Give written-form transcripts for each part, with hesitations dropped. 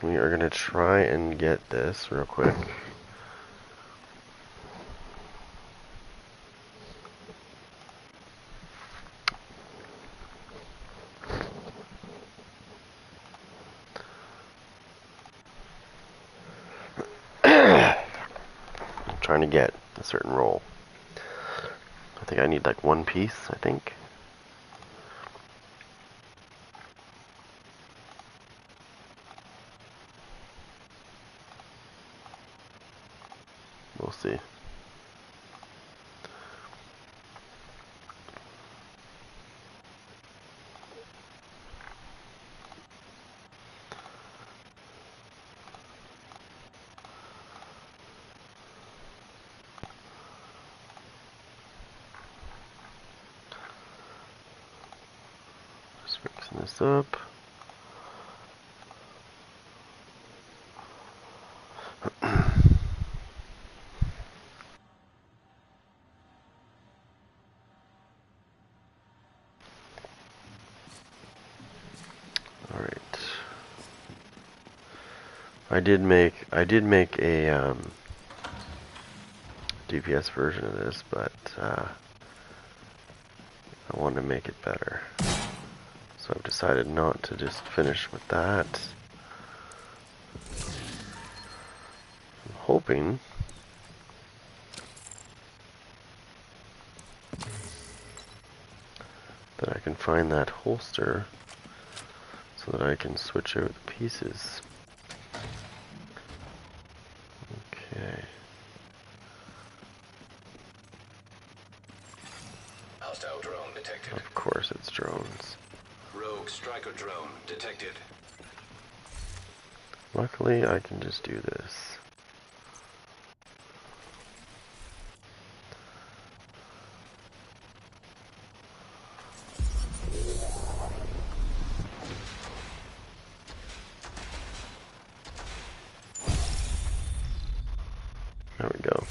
We are going to try and get this real quick. I'm trying to get a certain roll. I think I need like one piece, I think. We'll see. Just mixing this up. I did make a DPS version of this, but I want to make it better. So I've decided not to just finish with that. I'm hoping that I can find that holster so that I can switch out the pieces. Okay. Hostile drone detected. Of course it's drones. Rogue striker drone detected. Luckily I can just do this. There we go.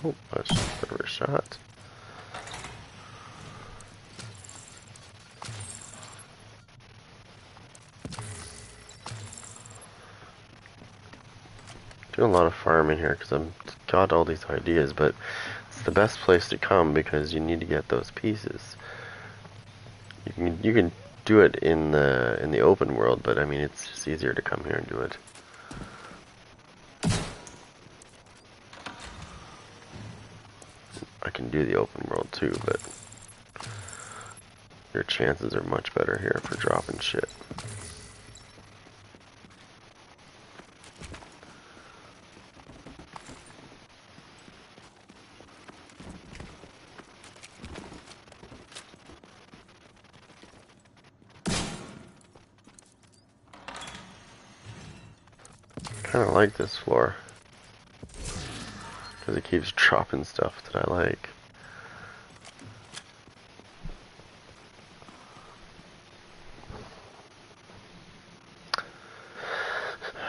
Oh, that's just a bit of a shot. Doing a lot of farming here because I've got all these ideas, but it's the best place to come because you need to get those pieces. You can do it in the open world, but I mean it's just easier to come here and do it. I can do the open world too, but your chances are much better here for dropping shit. Kind of like this floor because it keeps dropping stuff that I like.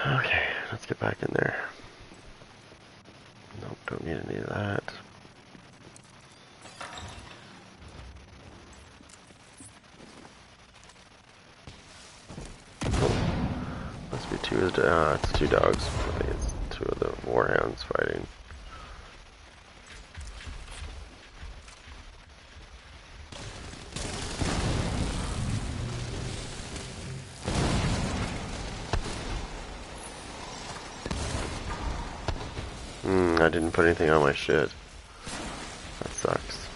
Okay, let's get back in there. Nope, don't need any of that. Must be two of the, it's two dogs. I think it's two of the warhounds fighting. I didn't put anything on my shit. That sucks.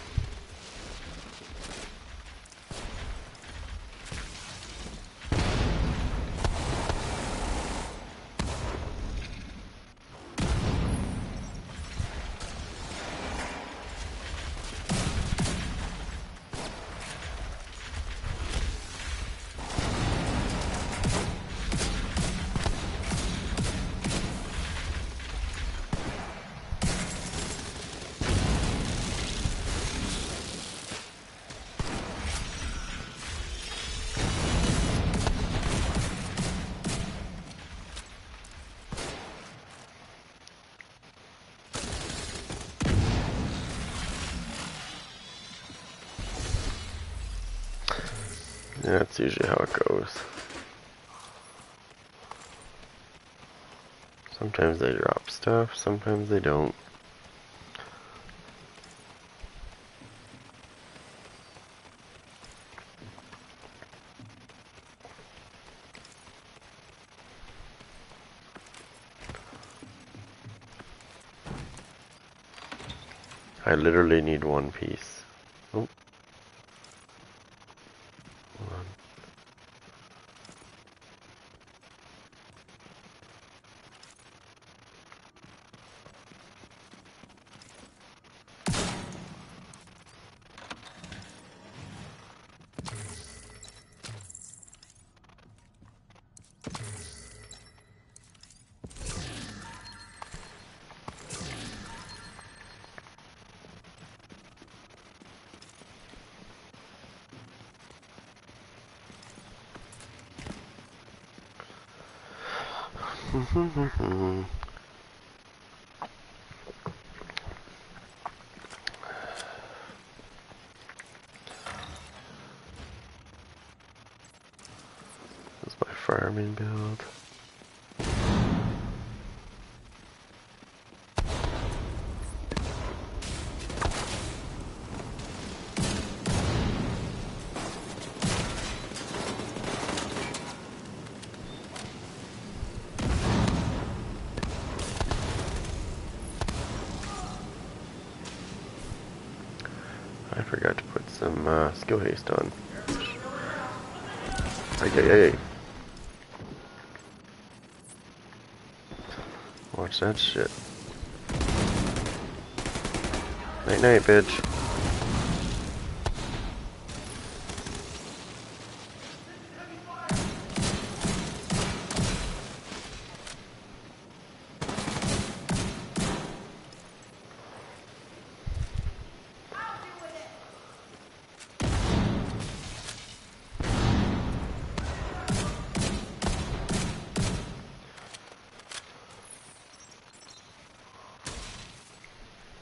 That's usually how it goes. Sometimes they drop stuff, sometimes they don't. I literally need one piece. Oh. Hold on. This is my farming build. I forgot to put some skill haste on. Ay. Watch that shit. Night night, bitch.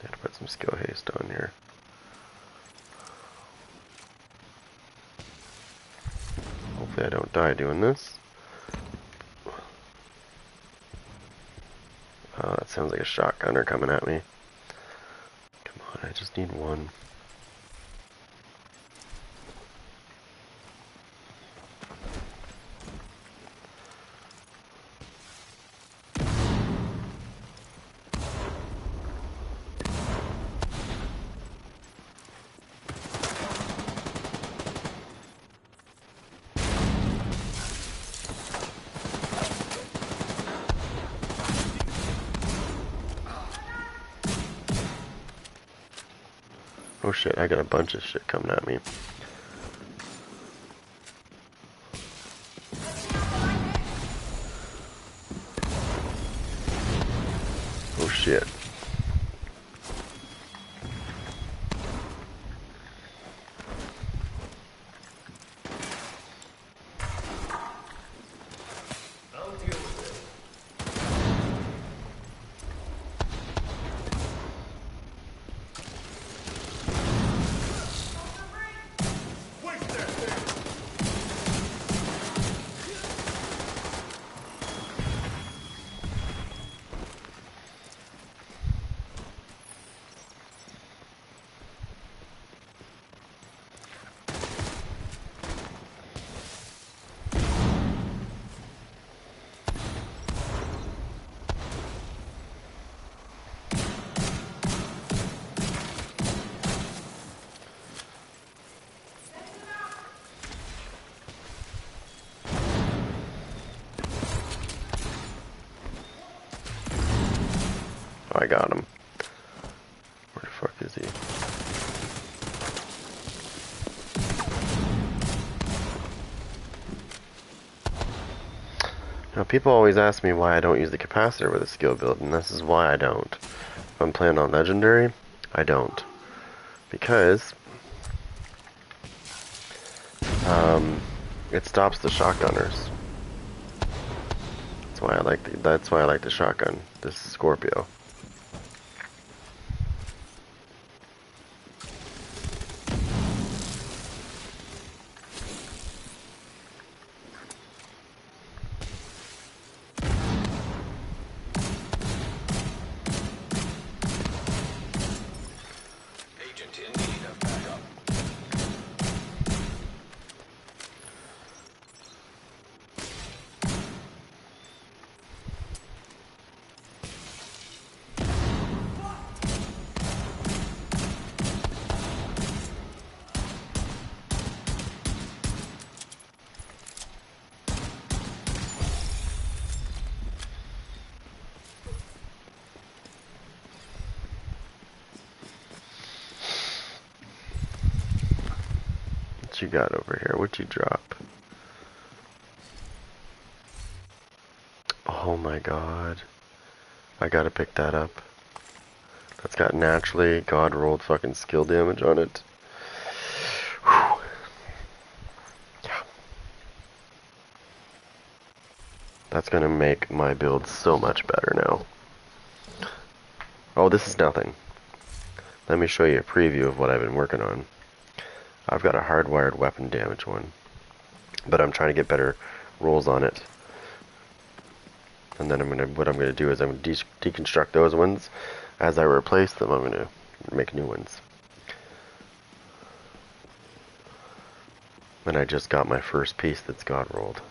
Gotta put some skill haste on here. Hopefully I don't die doing this. Oh, that sounds like a shotgunner coming at me. Come on, I just need one. Oh shit, I got a bunch of shit coming at me. Oh shit. Oh, I got him. Where the fuck is he? Now, people always ask me why I don't use the capacitor with a skill build, and this is why I don't. If I'm playing on legendary, I don't. Because it stops the shotgunners. That's why I like the shotgun. This is Scorpio. What you got over here? What'd you drop? Oh my god. I gotta pick that up. That's got naturally god rolled fucking skill damage on it. Whew. Yeah. That's gonna make my build so much better now. Oh, this is nothing. Let me show you a preview of what I've been working on. I've got a hardwired weapon damage one, but I'm trying to get better rolls on it. And then what I'm gonna do is I'm gonna deconstruct those ones. As I replace them, I'm gonna make new ones. And I just got my first piece that's god rolled.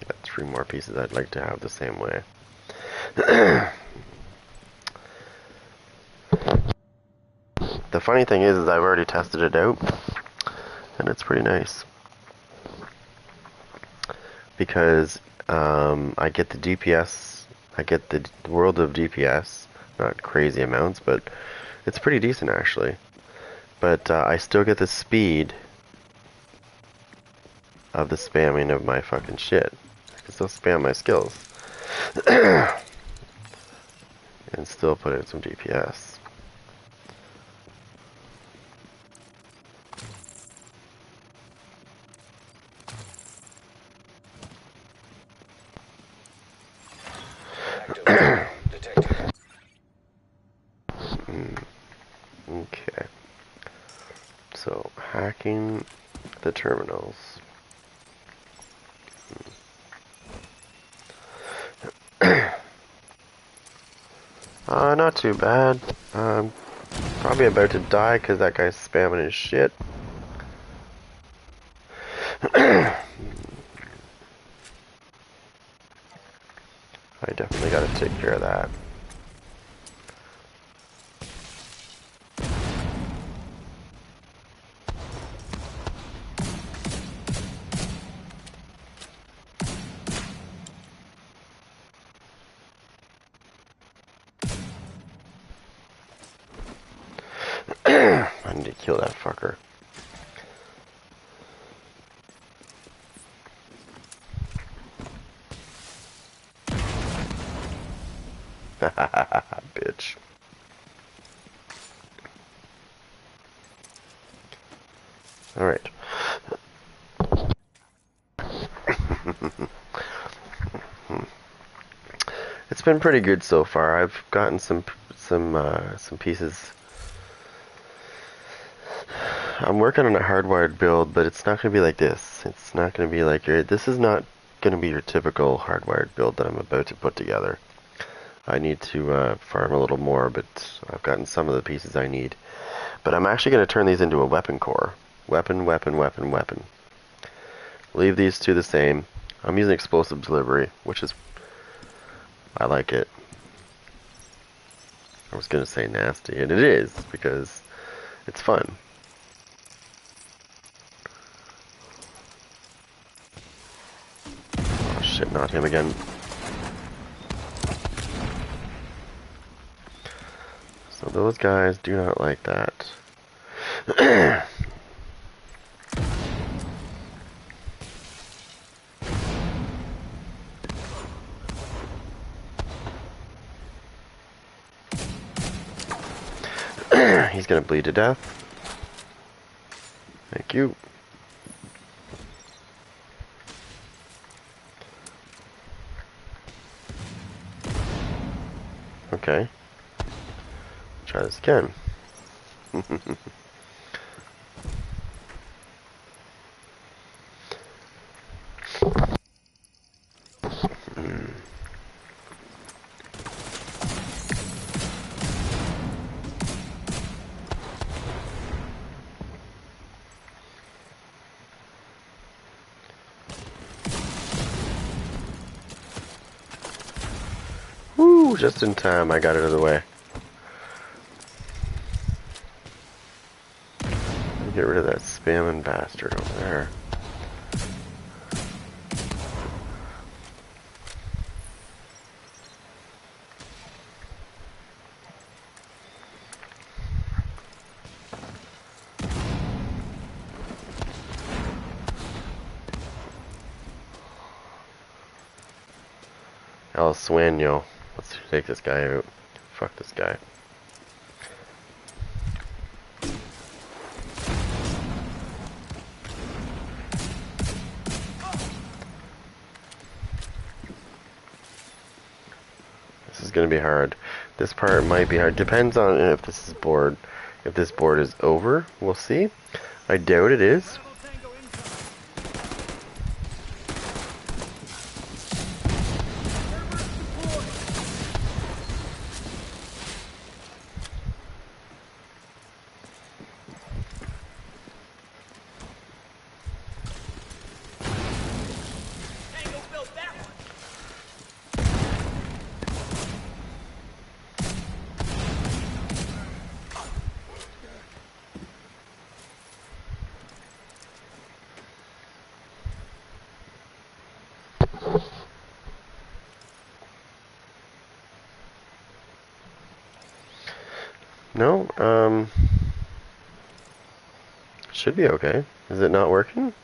Got 3 more pieces I'd like to have the same way. The funny thing is I've already tested it out, and it's pretty nice. Because I get the DPS, I get the world of DPS, not crazy amounts, but it's pretty decent actually. But I still get the speed of the spamming of my fucking shit. I can still spam my skills. And still put in some DPS. Detected. Okay. So, hacking the terminals. Not too bad. Probably about to die because that guy's spamming his shit. I definitely gotta take care of that. I need to kill that fucker. Bitch. Alright. It's been pretty good so far. I've gotten some pieces. I'm working on a hardwired build, but it's not going to be like this. It's not going to be like this is not going to be your typical hardwired build that I'm about to put together. I need to farm a little more, but I've gotten some of the pieces I need. But I'm actually going to turn these into a weapon core. Weapon, weapon, weapon, weapon. Leave these two the same. I'm using explosive delivery, which is... I like it. I was going to say nasty, and it is, because it's fun. Oh shit, not him again. So those guys do not like that. He's gonna bleed to death. Thank you. Okay. Try this again. Woo! Just in time, I got it out of the way. Get rid of that spamming bastard over there. El Sueño. Let's take this guy out. Fuck this guy. This is gonna be hard. This part might be hard. Depends on if this is board. If this board is over, we'll see. I doubt it is. No, should be okay. Is it not working?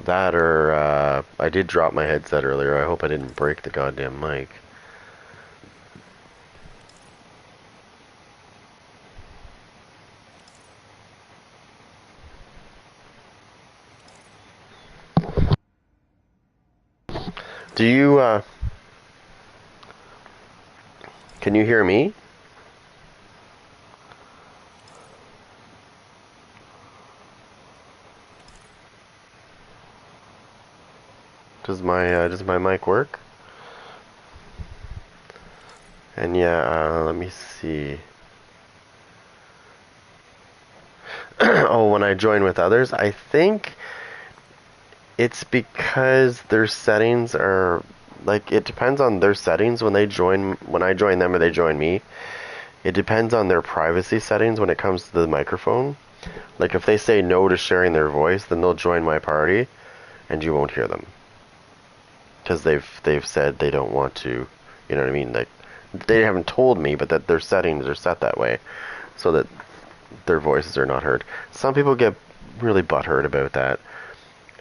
That or, I did drop my headset earlier. I hope I didn't break the goddamn mic. Do you, can you hear me? Does my mic work? And yeah, let me see. Oh, when I join with others, I think it's because their settings are, like, it depends on their settings when I join them or they join me. It depends on their privacy settings when it comes to the microphone. Like, if they say no to sharing their voice, then they'll join my party and you won't hear them. Because they've said they don't want to, you know what I mean? Like, they haven't told me, but that their settings are set that way so that their voices are not heard. Some people get really butthurt about that,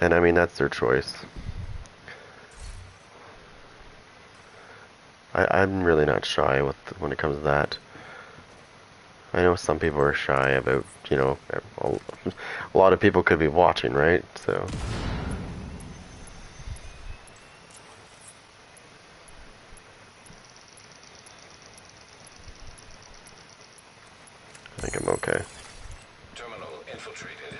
and I mean, that's their choice. I'm really not shy when it comes to that. I know some people are shy about, you know, a lot of people could be watching, right? So I think I'm okay. Terminal infiltrated.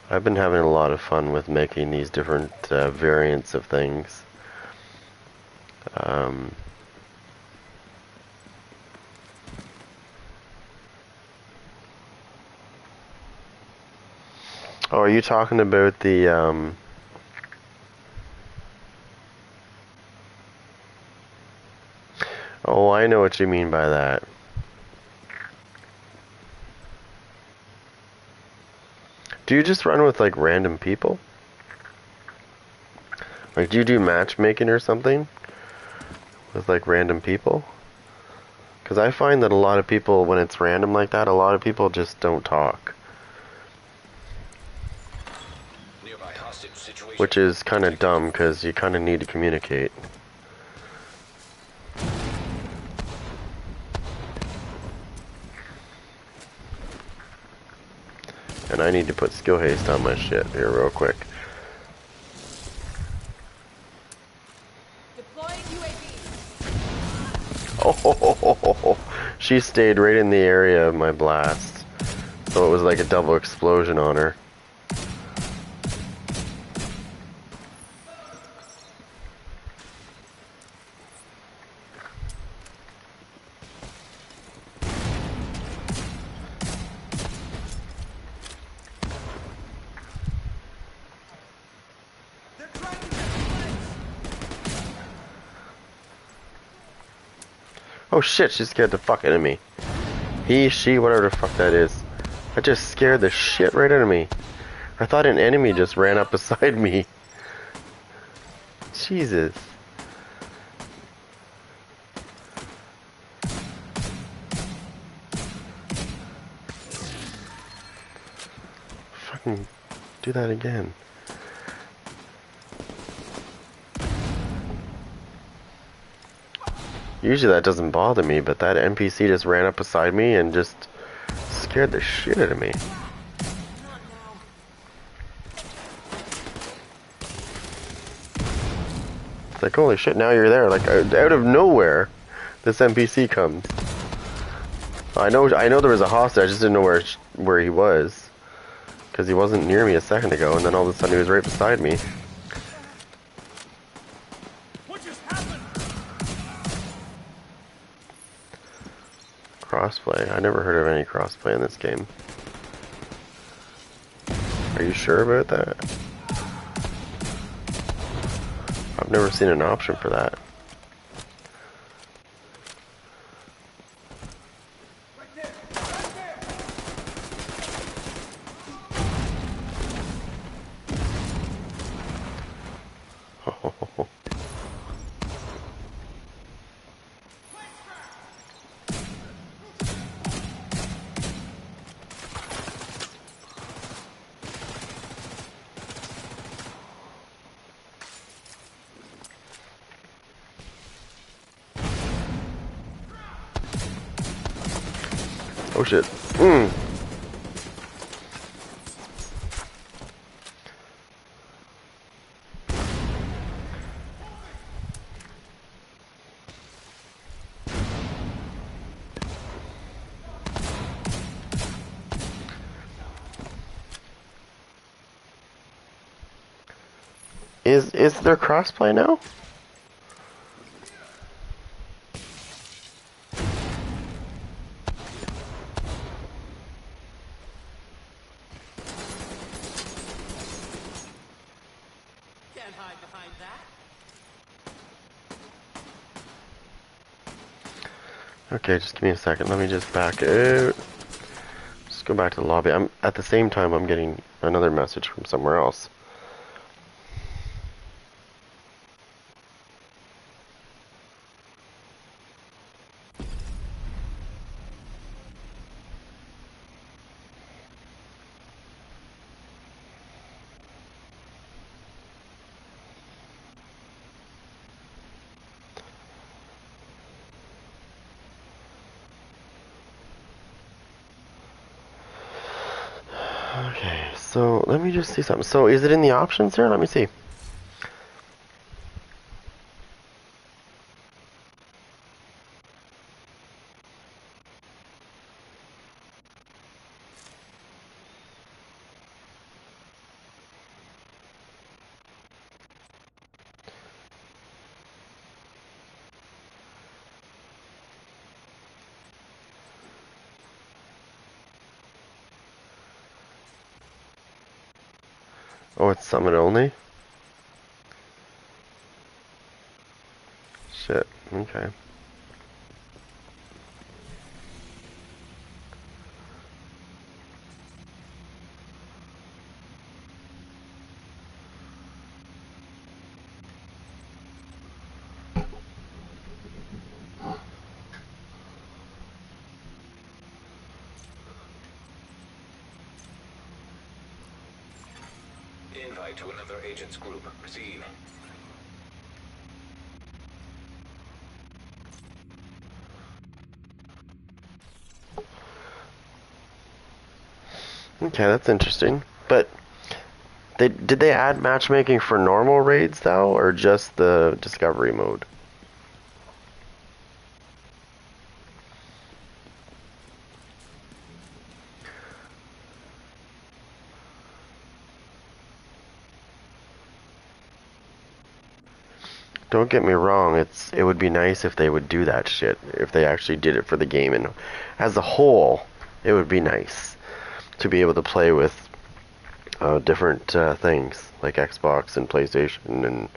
I've been having a lot of fun with making these different variants of things. Oh, are you talking about the Oh, I know what you mean by that. Do you just run with, like, random people? Like, do you do matchmaking or something? With, like, random people? Because I find that a lot of people, when it's random like that, a lot of people just don't talk. Nearby hostage situation. Which is kind of dumb, because you kind of need to communicate. And I need to put skill haste on my shit here real quick. Deploying UAV. Oh, she stayed right in the area of my blast. So it was like a double explosion on her. Oh shit, she scared the fuck out of me. He, she, whatever the fuck that is. That just scared the shit right out of me. I thought an enemy just ran up beside me. Jesus. Fucking do that again. Usually that doesn't bother me, but that NPC just ran up beside me and just scared the shit out of me. It's like, holy shit, now you're there. Like, out of nowhere, this NPC comes. I know there was a hostage, I just didn't know where he was. Because he wasn't near me a second ago, and then all of a sudden he was right beside me. What just happened? Crossplay. I never heard of any crossplay in this game. Are you sure about that? I've never seen an option for that. Right there! Right there! Oh shit. Is there crossplay now? Can't hide behind that. Okay, just give me a second. Let me just back out. Just go back to the lobby. At the same time I'm getting another message from somewhere else. Okay, so let me just see something. So is it in the options here? Let me see. Oh, it's summon only? Shit, okay. Invite to another agent's group. Proceed. Okay, that's interesting. But did they add matchmaking for normal raids though, or just the discovery mode? Don't get me wrong, it would be nice if they would do that shit, if they actually did it for the game, and as a whole, it would be nice to be able to play with different things, like Xbox and PlayStation and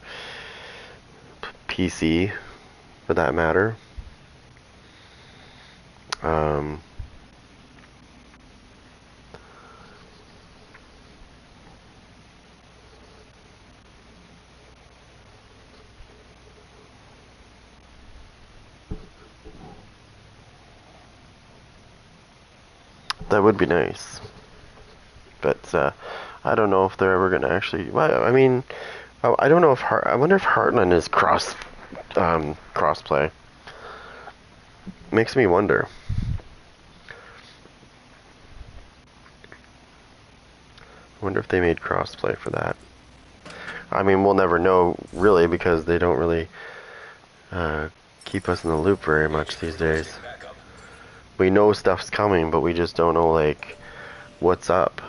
PC, for that matter. Um, That would be nice. But I don't know if they're ever gonna actually. Well, I mean, I don't know if I wonder if Heartland is crossplay. Makes me wonder. I wonder if they made crossplay for that. I mean, we'll never know really because they don't really keep us in the loop very much these days. We know stuff's coming, but we just don't know like what's up.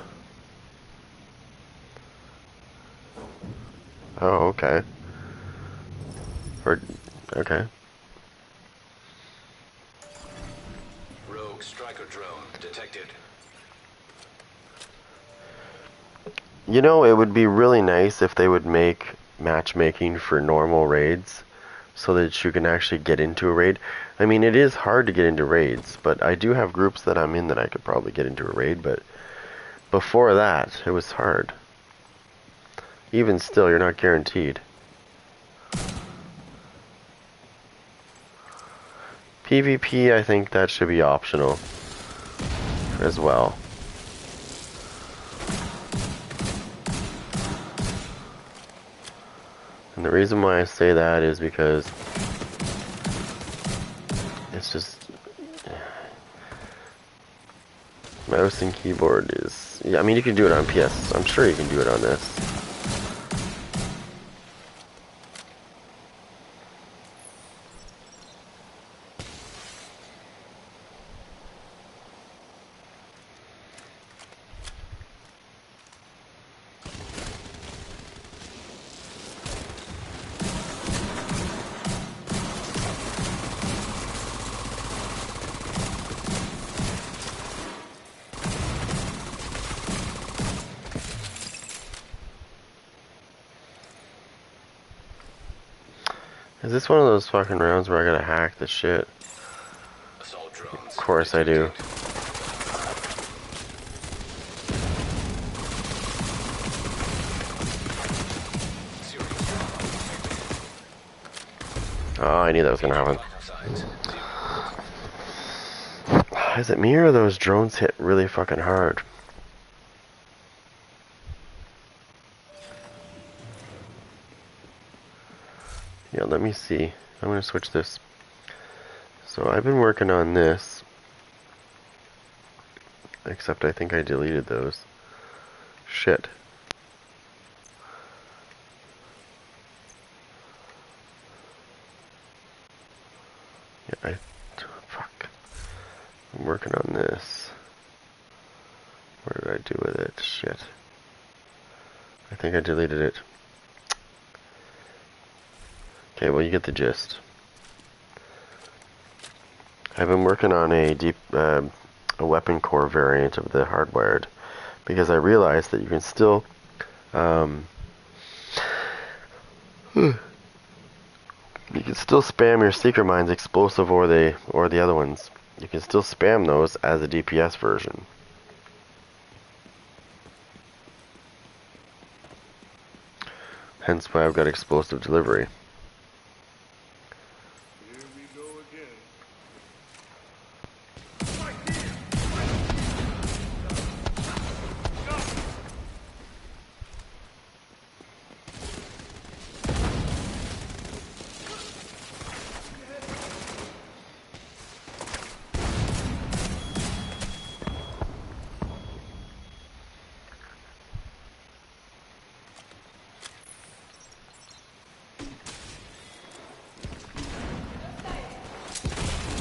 Oh, okay. Okay. Rogue striker drone detected. You know, it would be really nice if they would make matchmaking for normal raids so that you can actually get into a raid. I mean, it is hard to get into raids, but I do have groups that I'm in that I could probably get into a raid, but before that, it was hard. Even still, you're not guaranteed. PvP, I think that should be optional as well. And the reason why I say that is because it's just mouse and keyboard is, yeah, I mean you can do it on PS. I'm sure you can do it on this. Is this one of those fucking rounds where I gotta hack the shit? Assault drones. Of course I do. Oh, I knew that was gonna happen. Is it me or those drones hit really fucking hard? Yeah, let me see. I'm gonna switch this. So I've been working on this. Except I think I deleted those. Shit. Yeah, fuck. I'm working on this. What did I do with it? Shit. I think I deleted it. Okay, well you get the gist. I've been working on a weapon core variant of the hardwired because I realized that you can still you can still spam your Seeker Mines explosive or the other ones. You can still spam those as a DPS version. Hence why I've got explosive delivery. Here we go again.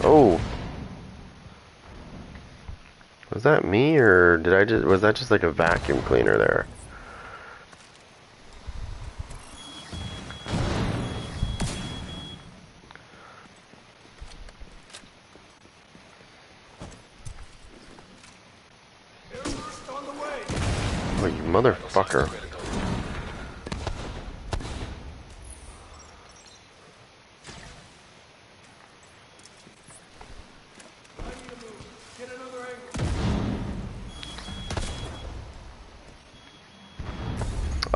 Oh. Was that me or was that just like a vacuum cleaner there? On the way. Oh, you motherfucker. Get another angle.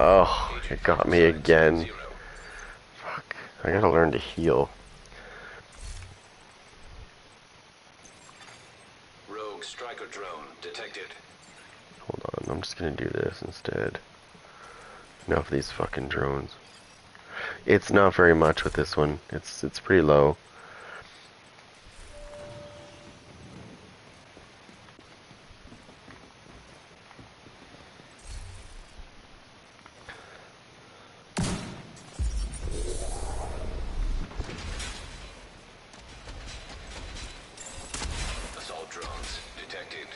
Oh, it got me again. Fuck. I gotta learn to heal. Rogue striker drone detected. detected. Hold on, I'm just gonna do this instead. Enough of these fucking drones. It's not very much with this one. It's pretty low. Assault drones detected.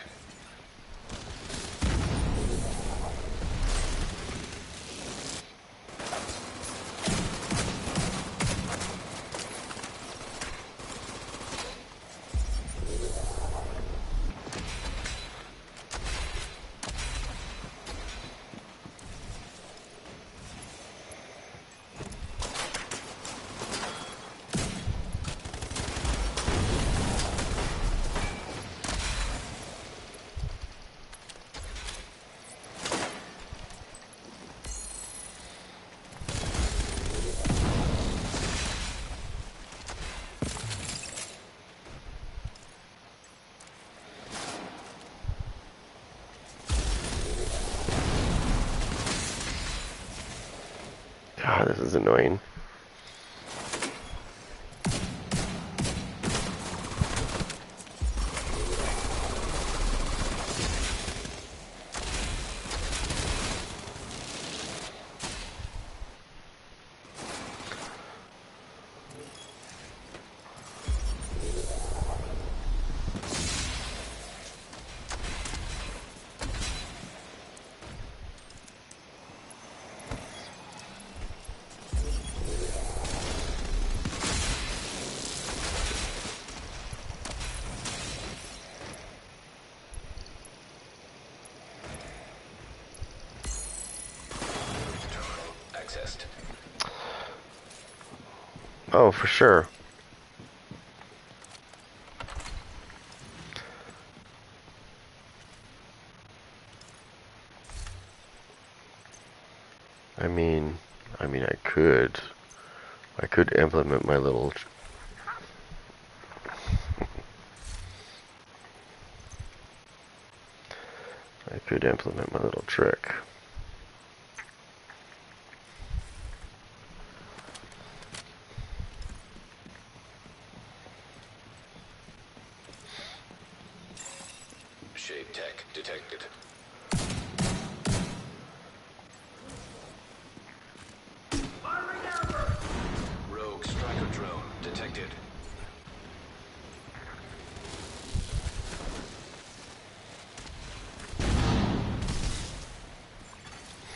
God, this is annoying. Accessed. Oh, for sure. I mean, I could implement my little. I could implement my little trick. Shade tech detected. Rogue striker drone detected.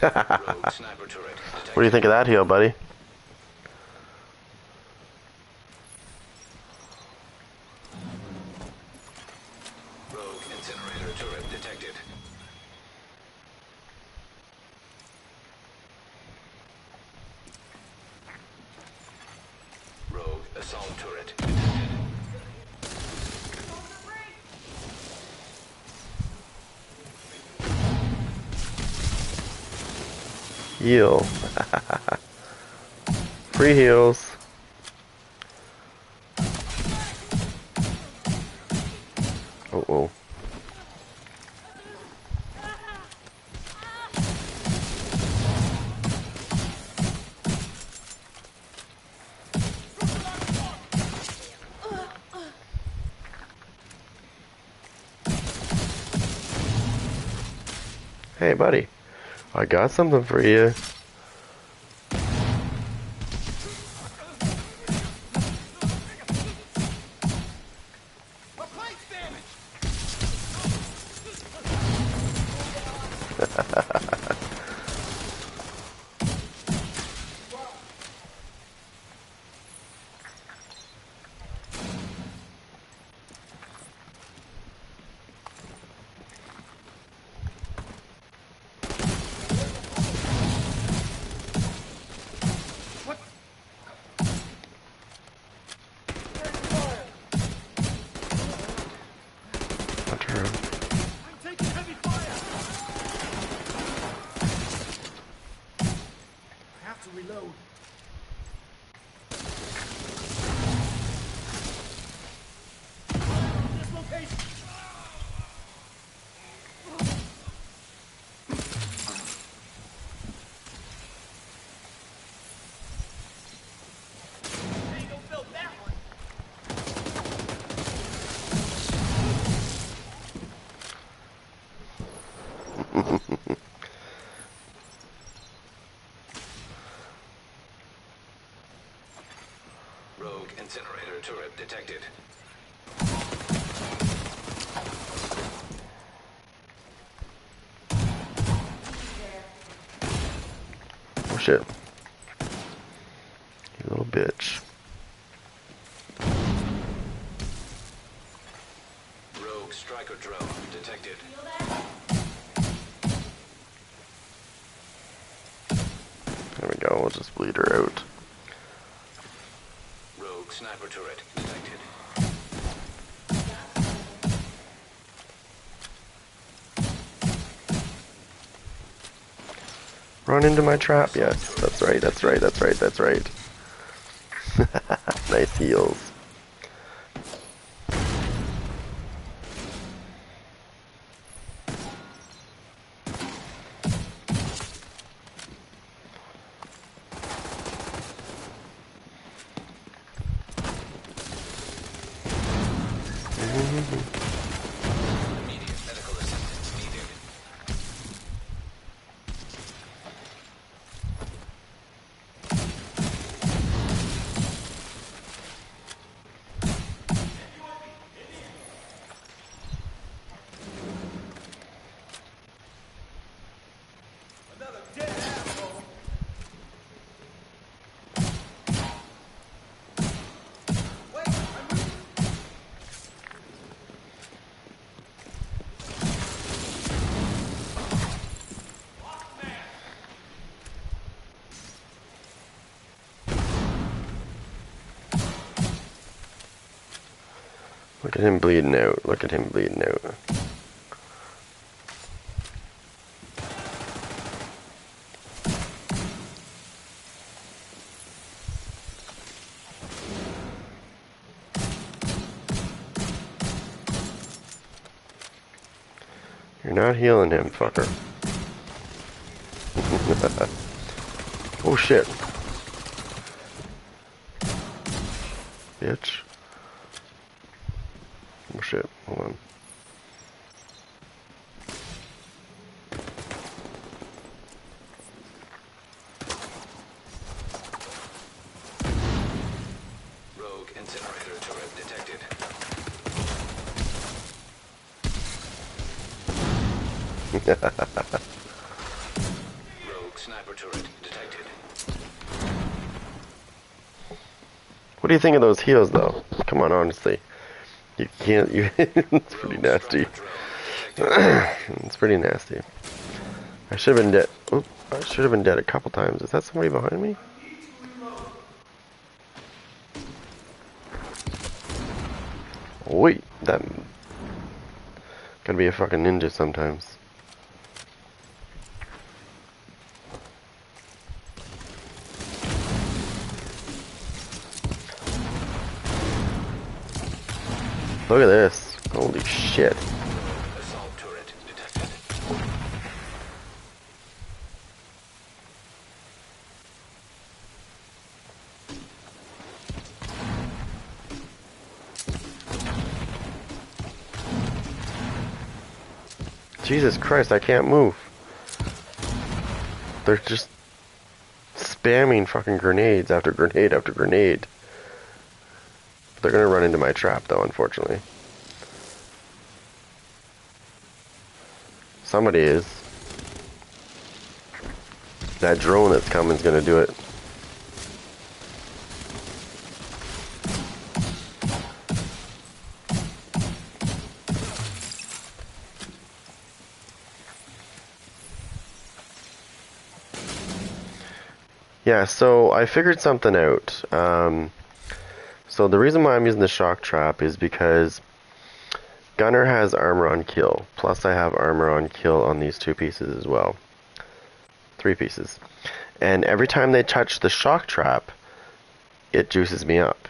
Rogue sniper turret detected. What do you think of that heal, buddy? Rogue incinerator turret detected. Rogue assault turret detected. Heal. Free heals. Oh, oh. Hey, buddy. I got something for you. incinerator turret detected. Oh shit. You little bitch. Rogue striker drone detected. There we go, we'll just bleed her out. Rogue sniper turret detected. Run into my trap, yes. That's right, that's right, that's right, that's right. Nice heals. Immediate medical assistance needed. Another dead asshole. Wait, I'm with Look at him bleeding out. Look at him bleeding out. You're not healing him, fucker. Oh shit. Bitch. Oh shit, hold on. Rogue incinerator turret detected. Rogue sniper turret detected. What do you think of those heals, though? Come on, honestly. You can't, it's pretty Rogue nasty. striker drone detected. It's pretty nasty. I should have been dead. Oop, I should have been dead a couple times. Is that somebody behind me? Wait, that gotta be a fucking ninja sometimes. Look at this. Holy shit. Assault turret detected. Jesus Christ, I can't move. They're just spamming fucking grenades after grenade after grenade. They're gonna run into my trap, though, unfortunately. Somebody is. That drone that's coming is gonna do it. Yeah, so I figured something out. So the reason why I'm using the shock trap is because Gunner has armor on kill. Plus I have armor on kill on these two pieces as well. 3 pieces. And every time they touch the shock trap, it juices me up.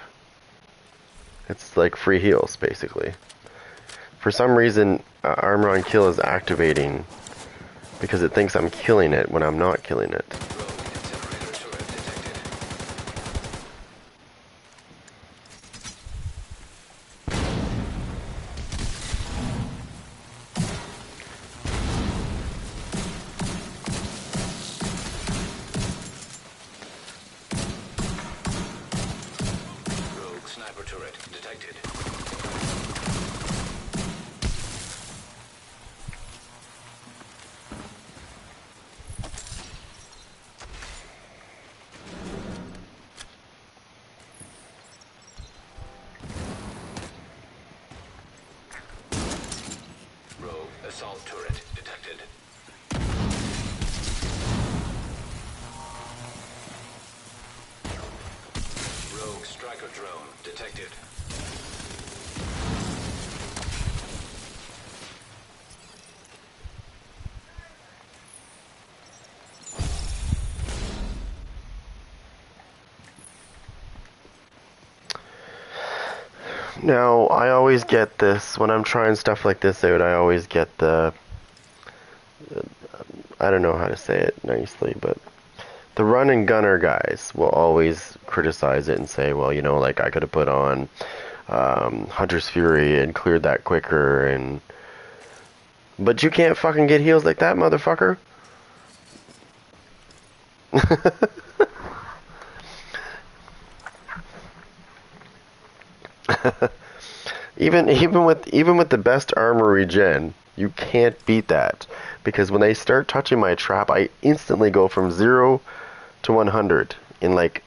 It's like free heals, basically. For some reason, armor on kill is activating because it thinks I'm killing it when I'm not killing it. Rogue incinerator turret detected. Rogue sniper turret detected. Rogue assault turret detected. Rogue striker drone detected. Now, I always get this, when I'm trying stuff like this out, I always get the, I don't know how to say it nicely, but the run and gunner guys will always criticize it and say, well, you know, like I could have put on Hunter's Fury and cleared that quicker, and but you can't fucking get heals like that, motherfucker. even with the best armor regen, you can't beat that, because when they start touching my trap, I instantly go from 0 to 100 in like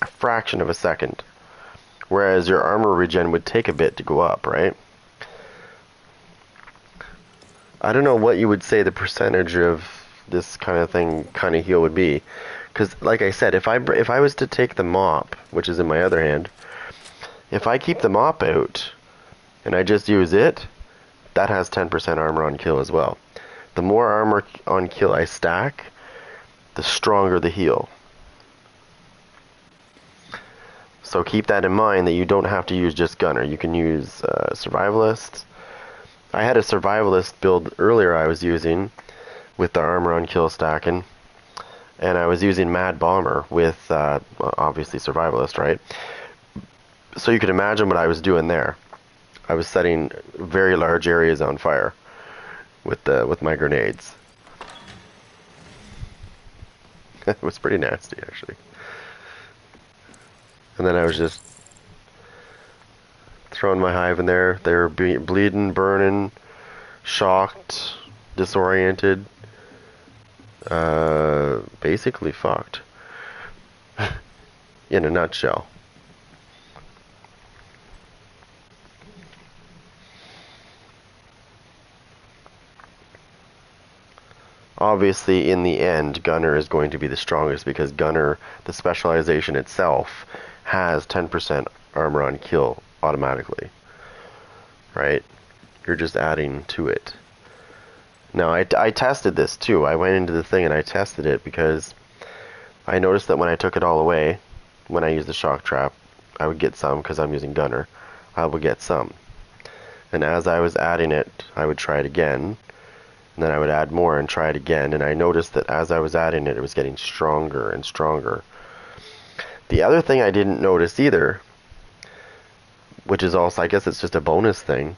a fraction of a second, whereas your armor regen would take a bit to go up, right? I don't know what you would say the percentage of this kind of thing, kind of heal would be, because like I said, if I was to take the mop, which is in my other hand, if I keep the mop out and I just use it, that has 10% armor on kill as well. The more armor on kill I stack, the stronger the heal. So keep that in mind, that you don't have to use just gunner. You can use survivalist. I had a survivalist build earlier I was using with the armor on kill stacking, and I was using Mad Bomber with well, obviously survivalist, right? So you could imagine what I was doing there. I was setting very large areas on fire with my grenades. It was pretty nasty, actually. And then I was just throwing my hive in there. They were bleeding, burning, shocked, disoriented, basically fucked. In a nutshell. Obviously, in the end, Gunner is going to be the strongest, because Gunner, the specialization itself, has 10% armor on kill automatically. Right? You're just adding to it. Now, I tested this too. I went into the thing and I tested it, because I noticed that when I took it all away, when I used the shock trap, I would get some, because I'm using Gunner. I would get some. And as I was adding it, I would try it again. And then I would add more and try it again, and I noticed that as I was adding it, it was getting stronger and stronger. The other thing I didn't notice either, which is also, I guess it's just a bonus thing,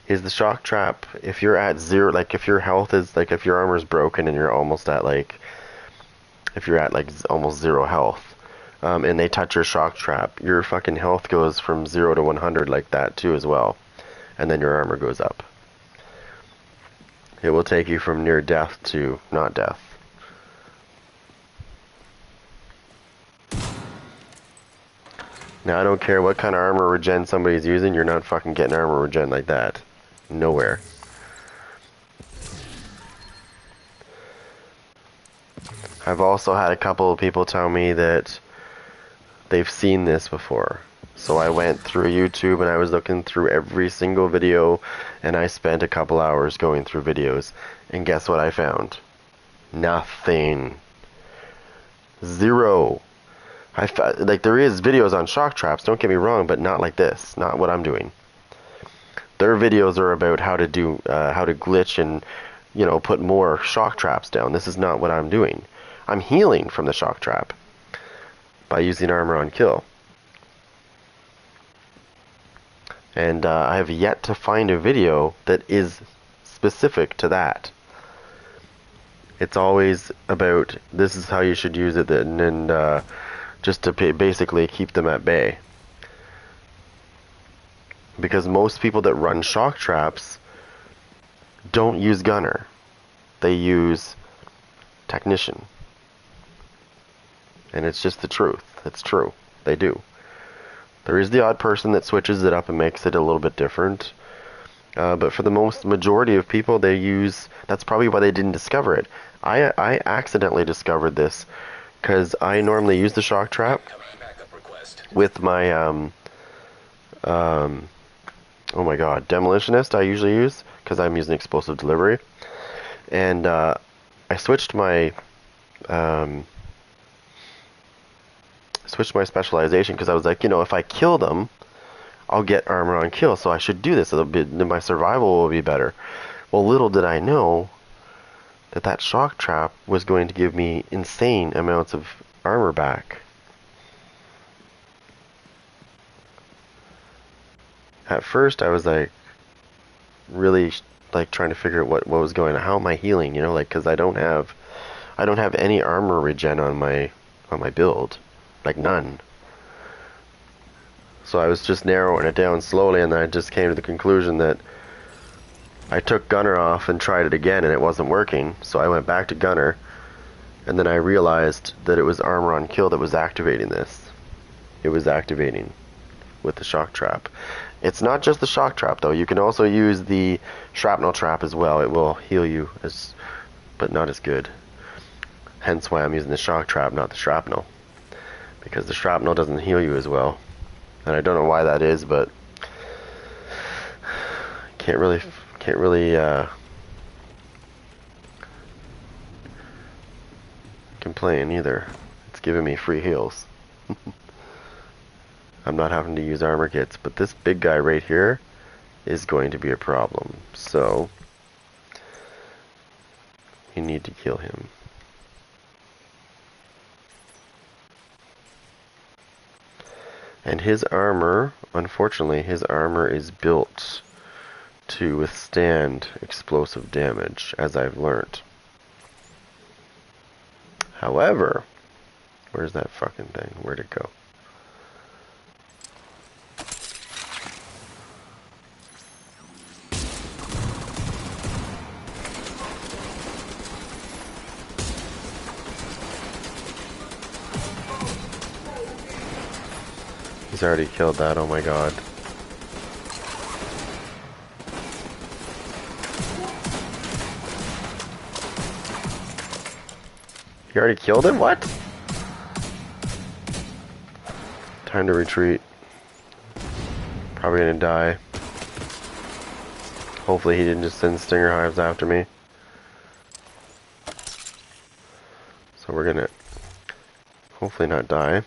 is the shock trap. If you're at 0, like if your health is, like if your armor's broken and you're almost at like, if you're at like almost 0 health, and they touch your shock trap, your fucking health goes from 0 to 100 like that too as well. And then your armor goes up. It will take you from near death to not death. Now, I don't care what kind of armor regen somebody's using, you're not fucking getting armor regen like that. Nowhere. I've also had a couple of people tell me that they've seen this before. So I went through YouTube and I was looking through every single video, and I spent a couple hours going through videos, and guess what I found? Nothing. 0. Like, there is videos on shock traps, don't get me wrong, but not like this. Not what I'm doing. Their videos are about how to do, how to glitch and, you know, put more shock traps down. This is not what I'm doing. I'm healing from the shock trap by using armor on kill. And I have yet to find a video that is specific to that. It's always about, this is how you should use it, and just to basically keep them at bay. Because most people that run shock traps don't use gunner. They use technician. And it's just the truth. It's true. They do. There is the odd person that switches it up and makes it a little bit different. But for the majority of people, they use... That's probably why they didn't discover it. I accidentally discovered this because I normally use the shock trap with my... oh my god, demolitionist I usually use because I'm using explosive delivery. And I switched my... switched my specialization because I was like, you know, if I kill them, I'll get armor on kill, so I should do this. My survival will be better. Well, little did I know that that shock trap was going to give me insane amounts of armor back. At first, I was like, really like trying to figure out what was going on. How am I healing? You know, like because I don't have any armor regen on my build, like none. So I was just narrowing it down slowly, and then I just came to the conclusion that I took gunner off and tried it again, and it wasn't working. So I went back to gunner, and then I realized that it was armor on kill that was activating this. It was activating with the shock trap. It's not just the shock trap, though. You can also use the shrapnel trap as well. It will heal you, but not as good. Hence why I'm using the shock trap, not the shrapnel. Because the shrapnel doesn't heal you as well. And I don't know why that is, but can't really complain either. It's giving me free heals. I'm not having to use armor kits, but this big guy right here is going to be a problem. So we need to kill him. And his armor, unfortunately, his armor is built to withstand explosive damage, as I've learnt. However, where's that fucking thing? Where'd it go? He's already killed that, oh my god. You already killed him? What? Time to retreat. Probably gonna die. Hopefully he didn't just send stinger hives after me. So we're gonna hopefully not die.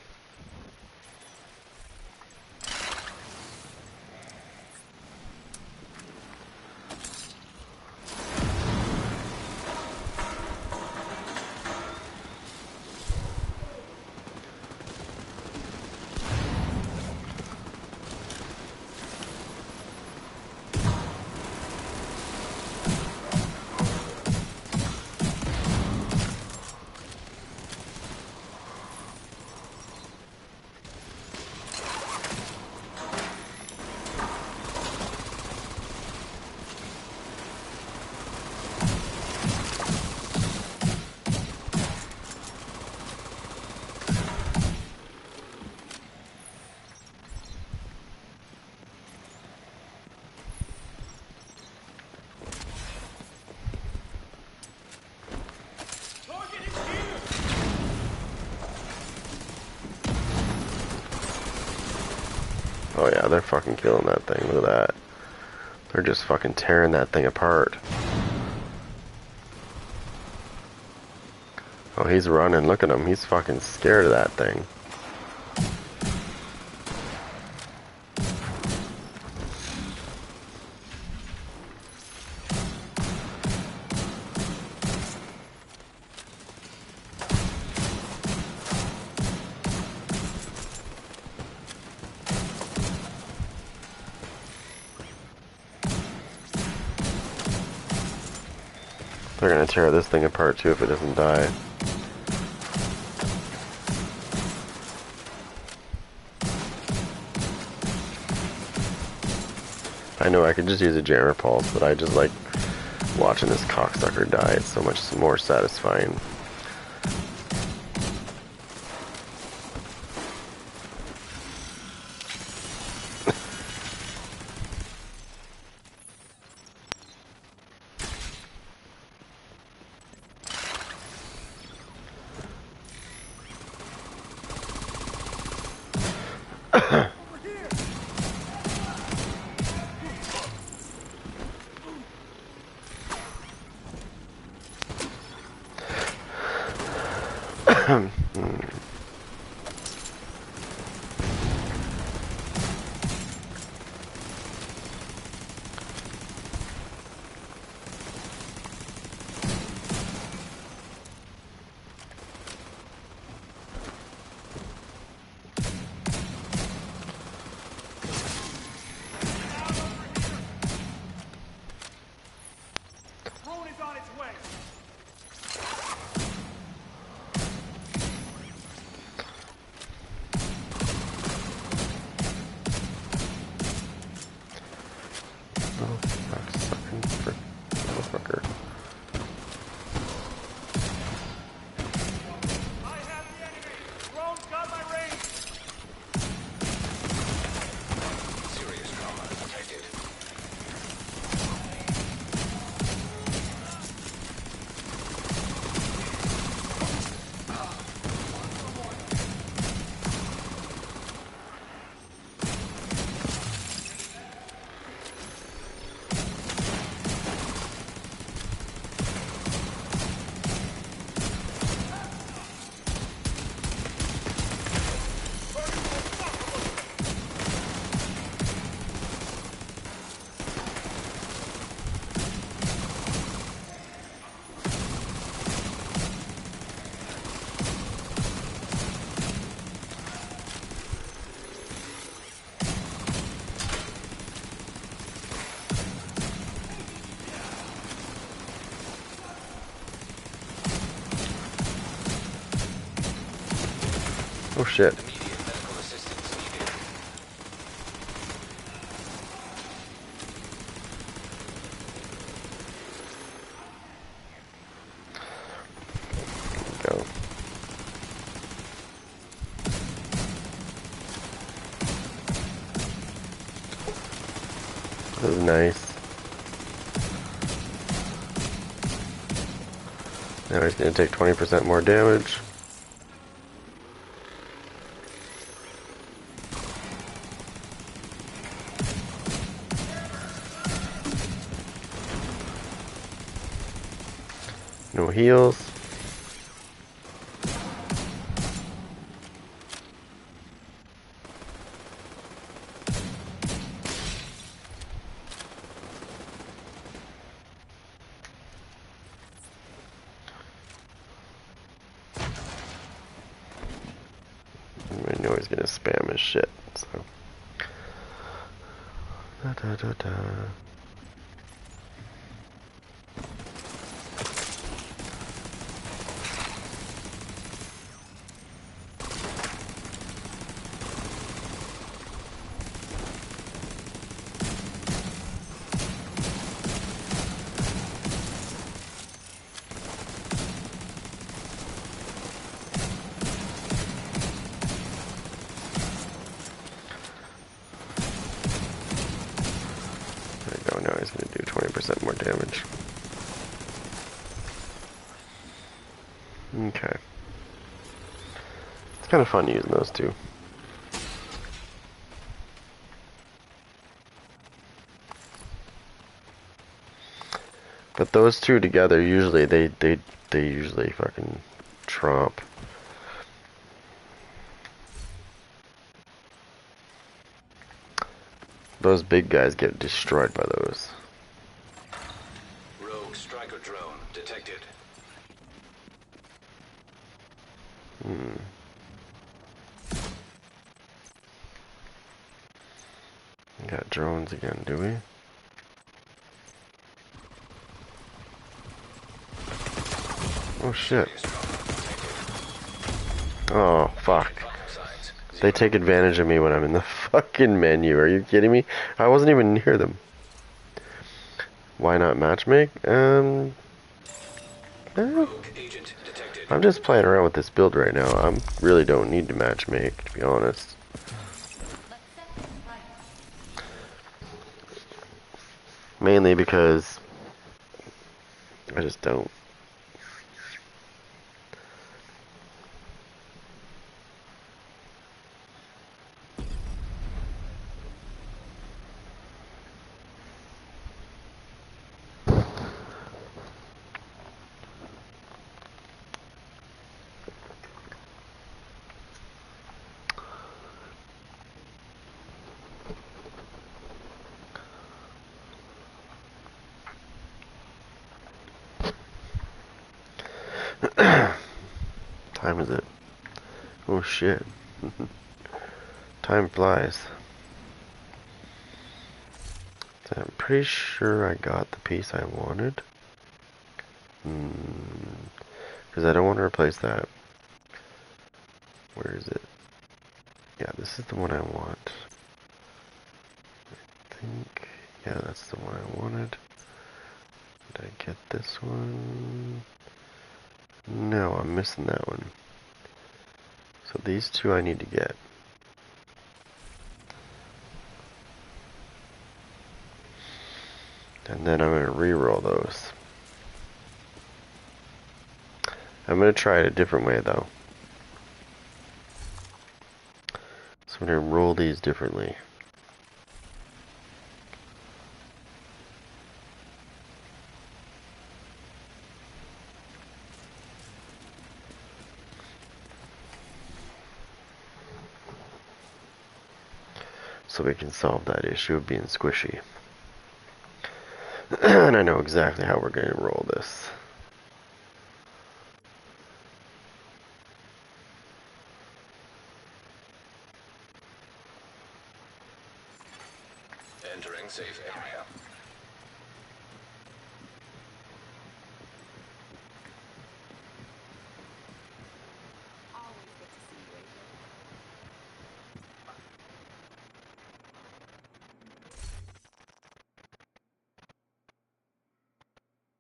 Oh yeah, they're fucking killing that thing. Look at that. They're just fucking tearing that thing apart. Oh, he's running. Look at him. He's fucking scared of that thing. They're gonna tear this thing apart too if it doesn't die. I know I could just use a jammer pulse, but I just like watching this cocksucker die. It's so much more satisfying. Drone is on its way. Oh, cocksucking frick, motherfucker. I have the enemy. Drone's got my range. Serious trauma detected. Oh shit. Immediate medical assistance needed. Go. This is nice. Now he's gonna take 20% more damage. No heals. I know he's gonna spam his shit, so. Da, da, da, da. There we go, now he's gonna do 20% more damage. Okay. It's kind of fun using those two. But those two together, usually they usually fucking trump. Those big guys get destroyed by those. Rogue striker drone detected. Got drones again, do we? Oh shit. Serious trauma detected. Oh fuck. Vital signs They take advantage of me when I'm in the fucking menu. Are you kidding me? I wasn't even near them. Why not matchmake? Rogue agent detected. I'm just playing around with this build right now. I really don't need to matchmake, to be honest. Mainly because I just don't. Time is it? Oh shit. Time flies. So I'm pretty sure I got the piece I wanted. Because I don't want to replace that. Where is it? Yeah, this is the one I want. I think. Yeah, that's the one I wanted. Did I get this one? No, I'm missing that one. So these two I need to get. And then I'm going to re-roll those. I'm going to try it a different way though. So I'm going to roll these differently. So we can solve that issue of being squishy. And I know exactly how we're going to roll this. Entering safe area.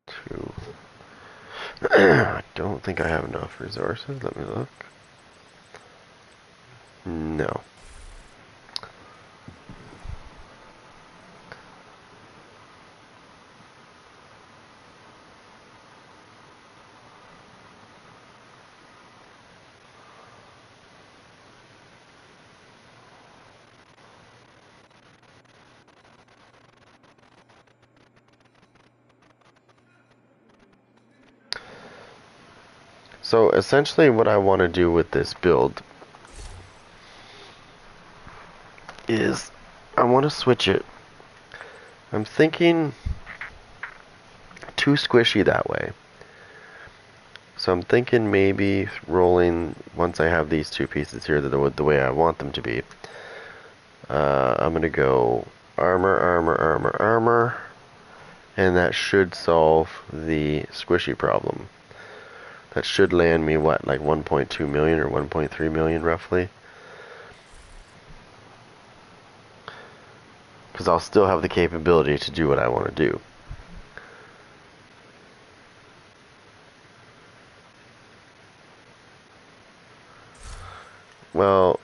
Two. I don't think I have enough resources. Let me look. No. So essentially what I want to do with this build is I want to switch it. I'm thinking too squishy that way. So I'm thinking maybe rolling, once I have these two pieces here the way I want them to be, I'm going to go armor, armor, armor, armor, and that should solve the squishy problem. That should land me, what, like 1.2 million or 1.3 million roughly? Because I'll still have the capability to do what I want to do. Well,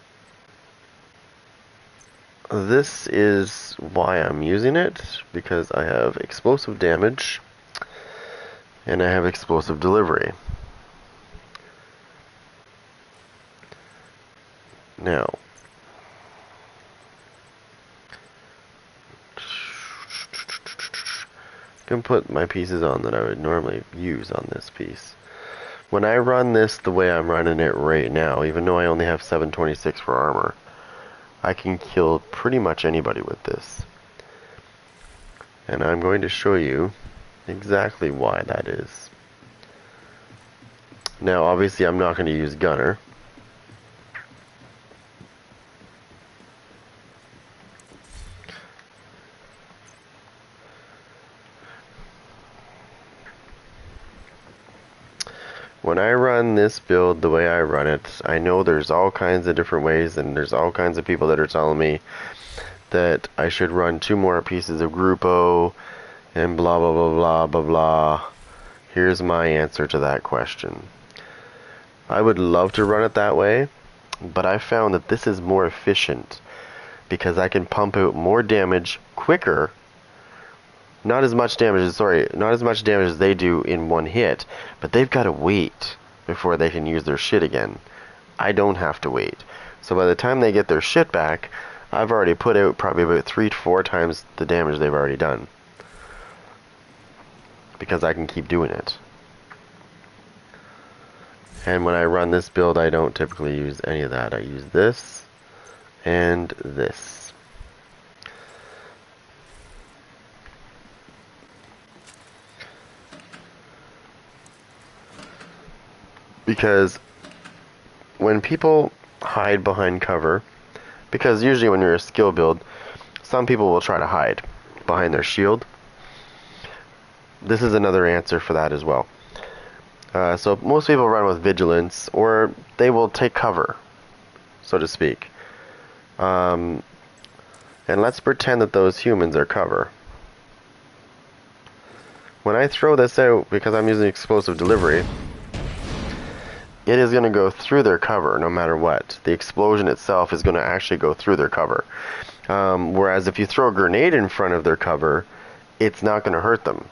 this is why I'm using it, because I have explosive damage and I have explosive delivery. Now, I can put my pieces on that I would normally use on this piece. When I run this the way I'm running it right now, even though I only have 726 for armor, I can kill pretty much anybody with this. And I'm going to show you exactly why that is. Now, obviously, I'm not going to use Gunner. When I run this build the way I run it, I know there's all kinds of different ways, and there's all kinds of people that are telling me that I should run 2 more pieces of Grupo, And blah blah blah blah blah blah. Here's my answer to that question. I would love to run it that way, but I found that this is more efficient because I can pump out more damage quicker. Not as much damage as they do in one hit, but they've got to wait before they can use their shit again. I don't have to wait. So by the time they get their shit back, I've already put out probably about 3 to 4 times the damage they've already done. Because I can keep doing it. And when I run this build, I don't typically use any of that. I use this and this. Because when people hide behind cover, because usually when you're a skill build, some people will try to hide behind their shield. This is another answer for that as well. So most people run with vigilance, or they will take cover, so to speak. And let's pretend that those humans are cover. When I throw this out, because I'm using explosive delivery, it is going to go through their cover no matter what. The explosion itself is going to actually go through their cover. Whereas if you throw a grenade in front of their cover, it's not going to hurt them.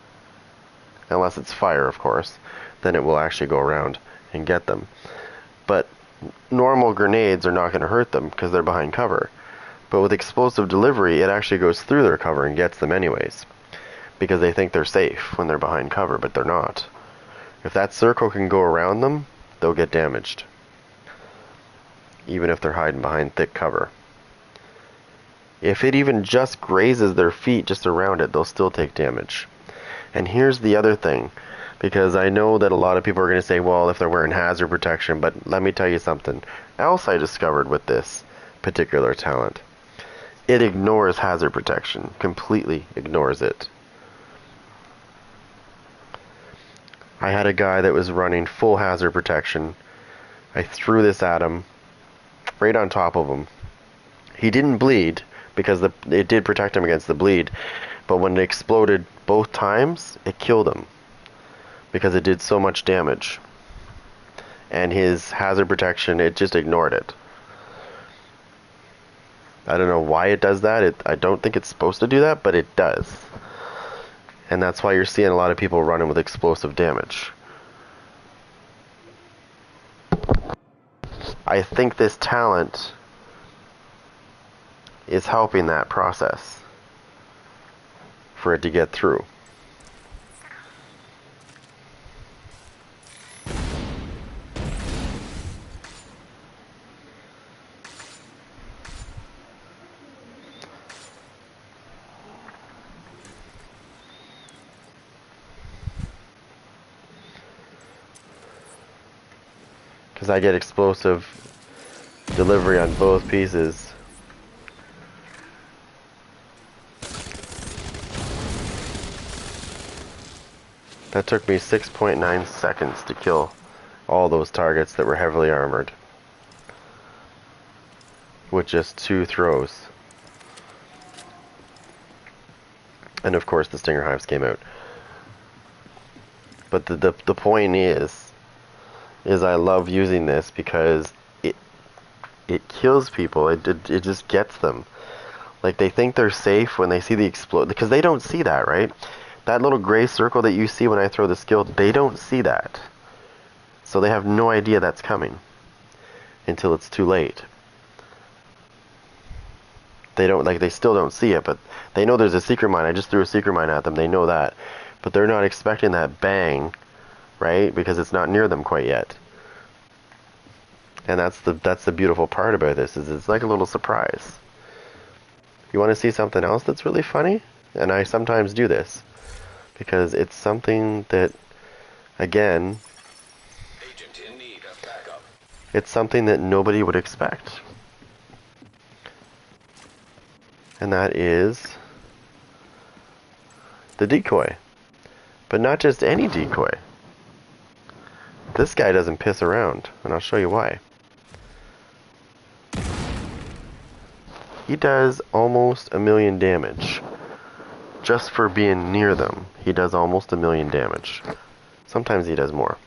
Unless it's fire, of course. Then it will actually go around and get them. But normal grenades are not going to hurt them because they're behind cover. But with explosive delivery, it actually goes through their cover and gets them anyways. Because they think they're safe when they're behind cover, but they're not. If that circle can go around them, they'll get damaged. Even if they're hiding behind thick cover. If it even just grazes their feet just around it, they'll still take damage. And here's the other thing. Because I know that a lot of people are going to say, well, if they're wearing hazard protection, but let me tell you something else I discovered with this particular talent. It ignores hazard protection. Completely ignores it. I had a guy that was running full hazard protection. I threw this at him, right on top of him. He didn't bleed, because it did protect him against the bleed, but when it exploded both times, it killed him. Because it did so much damage. And his hazard protection, it just ignored it. I don't know why it does that. I don't think it's supposed to do that, but it does. And that's why you're seeing a lot of people running with explosive damage. I think this talent is helping that process for it to get through. Because I get explosive delivery on both pieces. That took me 6.9 seconds to kill all those targets that were heavily armored. With just 2 throws. And of course the Stinger Hives came out. But the point is I love using this because it kills people. It just gets them. Like, they think they're safe when they see the explode, because they don't see that, right? That little gray circle that you see when I throw the skill, they don't see that. So they have no idea that's coming until it's too late. They still don't see it, but they know there's a secret mine. I just threw a secret mine at them. They know that. But they're not expecting that bang, right? Because it's not near them quite yet. And that's the beautiful part about this, is it's like a little surprise. You want to see something else that's really funny? And I sometimes do this. Because it's something that, again, Agent in need of backup. it's something that nobody would expect. And that is the decoy. But not just any decoy. This guy doesn't piss around, and I'll show you why. He does almost 1,000,000 damage just for being near them, he does almost 1,000,000 damage. Sometimes he does more.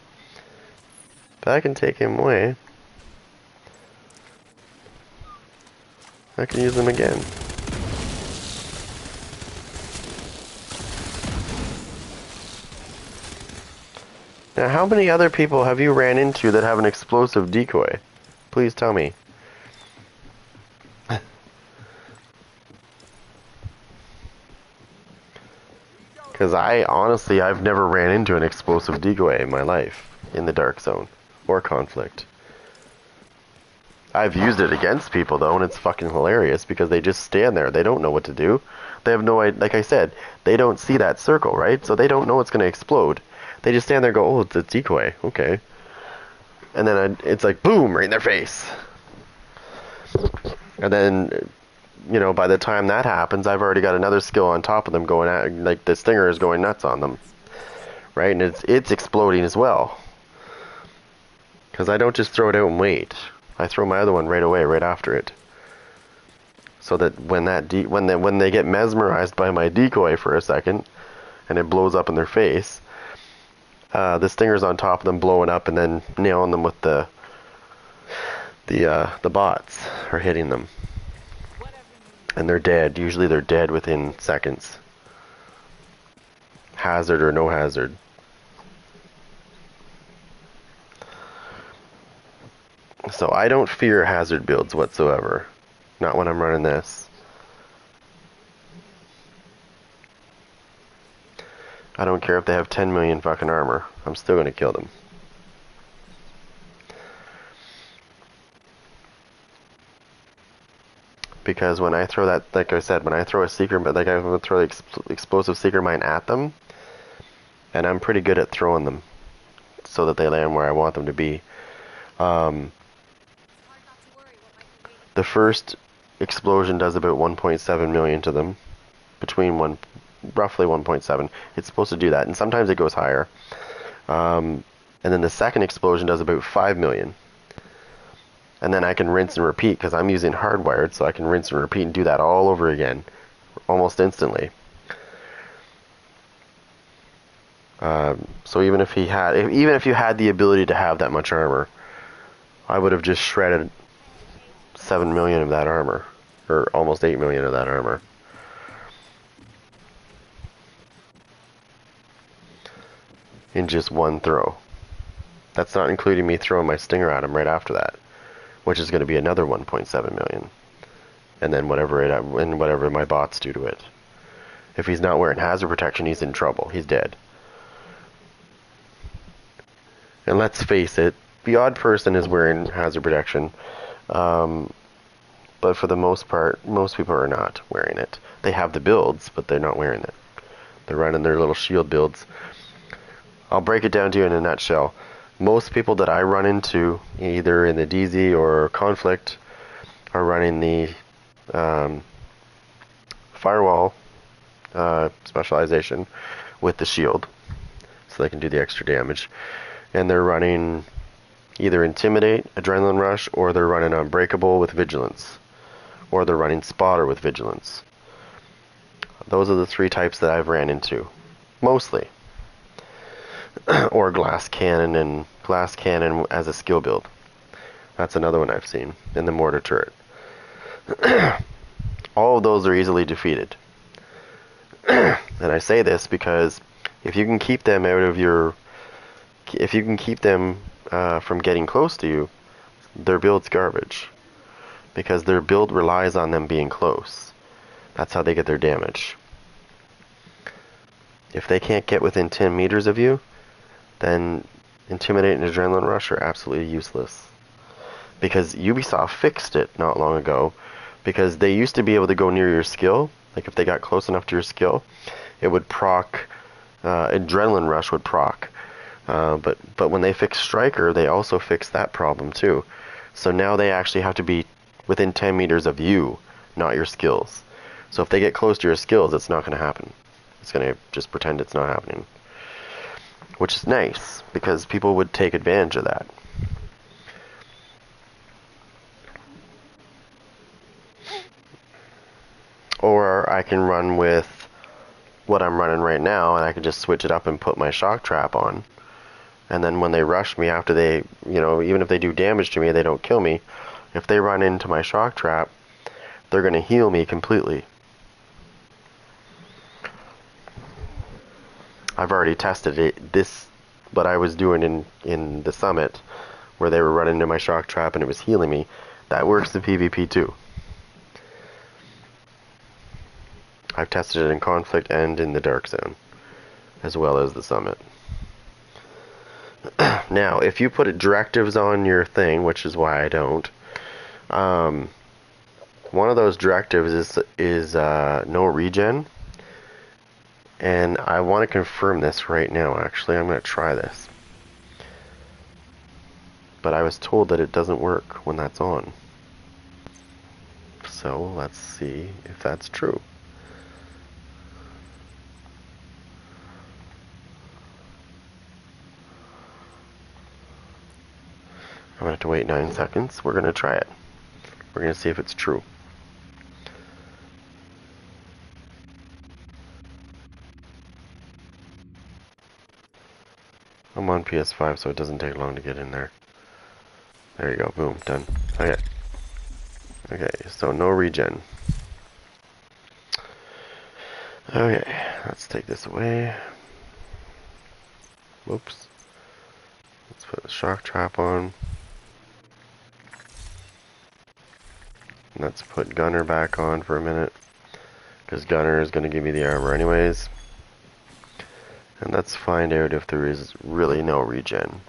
But I can take him away. I can use him again. Now, how many other people have you ran into that have an explosive decoy? Please tell me. Because I've never ran into an explosive decoy in my life in the dark zone or conflict. I've used it against people though, and it's fucking hilarious because they just stand there. They don't know what to do. They have no idea. Like I said, they don't see that circle, right? So they don't know it's going to explode. They just stand there and go, oh, it's a decoy. Okay. And then it's like, boom, right in their face. And then, you know, by the time that happens, I've already got another skill on top of them going at, like the stinger is going nuts on them. Right? And it's exploding as well. Because I don't just throw it out and wait. I throw my other one right away, right after it. So that when they get mesmerized by my decoy for a second, and it blows up in their face, the stinger's on top of them, blowing up, and then nailing them with the bots are hitting them, and they're dead. Usually they're dead within seconds. Hazard or no hazard. So I don't fear hazard builds whatsoever. Not when I'm running this. I don't care if they have 10 million fucking armor. I'm still gonna kill them. Because when I throw that, like I said, when I throw a seeker, like I would throw the explosive seeker mine at them, and I'm pretty good at throwing them so that they land where I want them to be. The first explosion does about 1.7 million to them, roughly 1.7. It's supposed to do that, and sometimes it goes higher. And then the second explosion does about 5 million. And then I can rinse and repeat because I'm using hardwired, so I can rinse and repeat and do that all over again, almost instantly. So even if you had the ability to have that much armor, I would have just shredded 7 million of that armor, or almost 8 million of that armor. In just one throw. That's not including me throwing my stinger at him right after that, which is going to be another 1.7 million. And then whatever my bots do to it. If he's not wearing hazard protection, he's in trouble. He's dead. And let's face it, the odd person is wearing hazard protection. But for the most part, most people are not wearing it. They have the builds, but they're not wearing it. They're running their little shield builds. I'll break it down to you in a nutshell. Most people that I run into, either in the DZ or conflict, are running the firewall specialization with the shield, so they can do the extra damage. And they're running either Intimidate, Adrenaline Rush, or they're running Unbreakable with Vigilance, or they're running Spotter with Vigilance. Those are the three types that I've ran into, mostly. Or Glass Cannon as a skill build. That's another one I've seen in the Mortar Turret. All of those are easily defeated. And I say this because if you can keep them from getting close to you, their build's garbage. Because their build relies on them being close. That's how they get their damage. If they can't get within 10 meters of you, then Intimidate and Adrenaline Rush are absolutely useless. Because Ubisoft fixed it not long ago, because they used to be able to go near your skill. Like if they got close enough to your skill, it would proc, Adrenaline Rush would proc. But when they fixed Striker, they also fixed that problem too. So now they actually have to be within 10 meters of you, not your skills. So if they get close to your skills, it's not going to happen. It's going to just pretend it's not happening. Which is nice, because people would take advantage of that. Or I can run with what I'm running right now, and I can just switch it up and put my shock trap on. And then when they rush me after they, even if they do damage to me, they don't kill me. If they run into my shock trap, they're going to heal me completely. I've already tested it. What I was doing in the summit, where they were running into my shock trap and it was healing me, that works in PvP too. I've tested it in Conflict and in the Dark Zone, as well as the Summit. Now, if you put directives on your thing, which is why I don't, one of those directives is no regen, and I want to confirm this right now. Actually, I'm going to try this, but I was told that it doesn't work when that's on. So let's see if that's true. I'm going to have to wait 9 seconds. We're going to try it. We're going to see if it's true. I'm on PS5, so it doesn't take long to get in there. There you go. Boom. Done. Okay. Okay, so no regen. Okay, let's take this away. Whoops. Let's put the shock trap on. Let's put Gunner back on for a minute, because Gunner is going to give me the armor anyways. And let's find out if there is really no regen.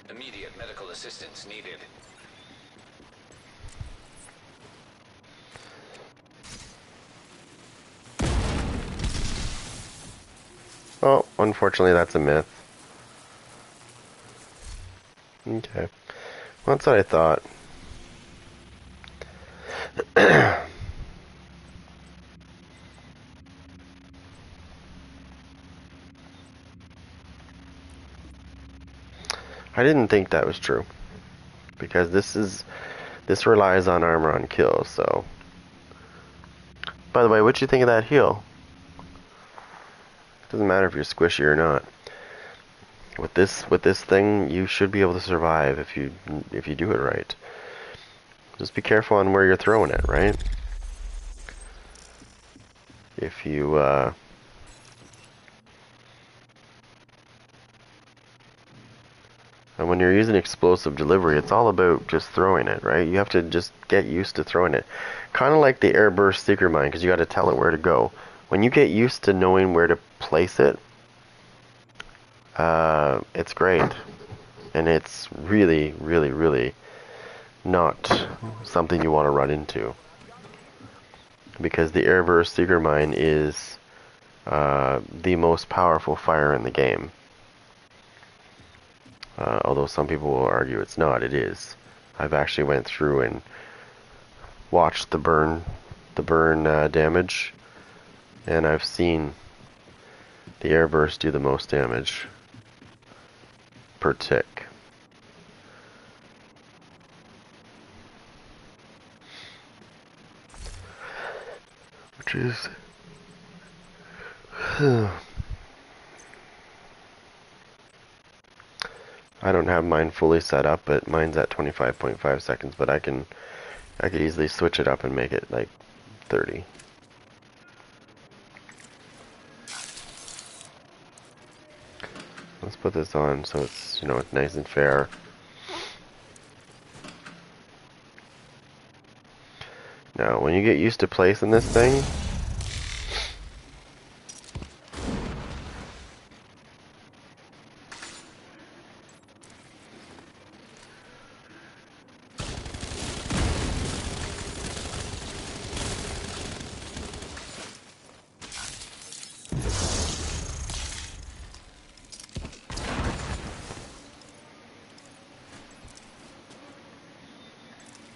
Immediate medical assistance needed. Oh, unfortunately that's a myth. Okay. Well, that's what I thought. I didn't think that was true, because this relies on armor on kill. So, by the way, what'd you think of that heal? Doesn't matter if you're squishy or not. With this thing, you should be able to survive if you do it right. Just be careful on where you're throwing it, right? If you and when you're using explosive delivery, it's all about just throwing it, right? You have to just get used to throwing it. Kind of like the airburst seeker mine, because you got to tell it where to go. When you get used to knowing where to place it, it's great. And it's really, really, really not something you want to run into. Because the airburst seeker mine is the most powerful fire in the game. Although some people will argue it's not, it is. I've actually went through and watched the burn damage, and I've seen the airburst do the most damage per tick. Which is I don't have mine fully set up, but mine's at 25.5 seconds, but I could easily switch it up and make it like 30. Let's put this on so it's, it's nice and fair. Now, when you get used to placing this thing,